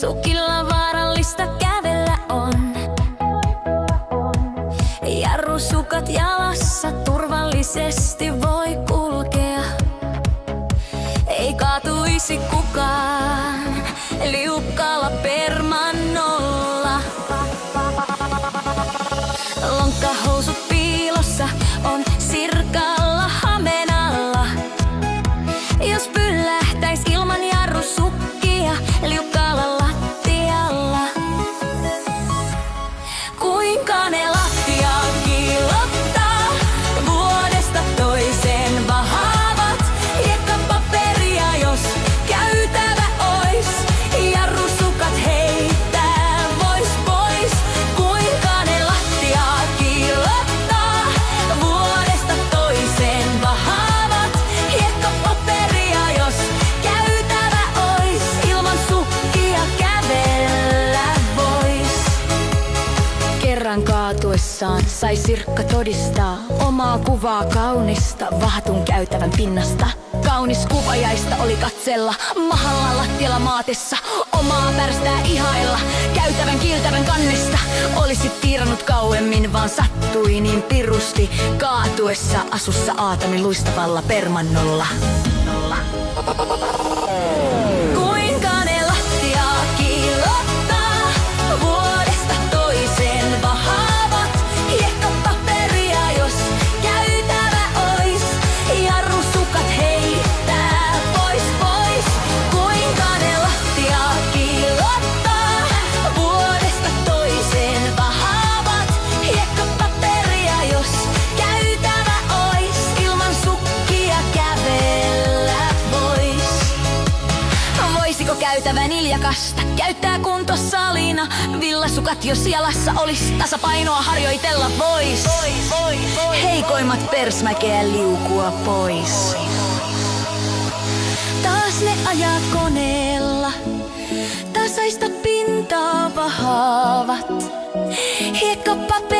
Sukilla vaarallista kävellä on. Jarrusukat jalassa turvallisesti voi kulkea. Ei kaatuisi kukaan liukkaalla permannolla. Lonkkahousut piilossa on sirkalla hamen alla. Jos pyllähtäis ilman jarrusukkia liukkaalla lattialla. Kuinka ne lattiaa kiillottaa vuodesta toiseen vahaavat. Hiekkapaperia jos käytävä ois, jarrusukat heittää vois pois. Kuinka ne lattiaa kiillottaa vuodesta toiseen vahaavat. Hiekkapaperia jos käytävä ois, ilman sukkia kävellä vois. Kerran kaatuessaan sai Sirkka todistaa omaa kuvaa kaunista vahatun käytävän pinnasta. Kaunis kuvajaista oli katsella mahalla lattialla maatessa. Omaa pärstää ihailla käytävän kiiltävän kannesta. Olisi tiirannut kauemmin, vaan sattui niin pirusti. Kaatuessa asussa aatami luistavalla permannolla. Kuinka ne lattiaa kiillottaa vuodesta toiseen vahaavat. Hiekkapaperia jos käytävä ois, jarrusukat heittää pois pois. Kuinka ne lattiaa kiillottaa vuodesta toiseen vahaavat. Hiekkapaperia jos käytävä ois, ilman sukkia kävellä vois. Voisiko käytävän iljakasta käyttää kuntosalina? Villasukat jos jalassa olis, tasapainoa harjoitella vois. Heikoimmat persmäkeä liukua pois. Taas ne ajaa koneella, tasaista pintaa vahaavat. Hiekkapaperia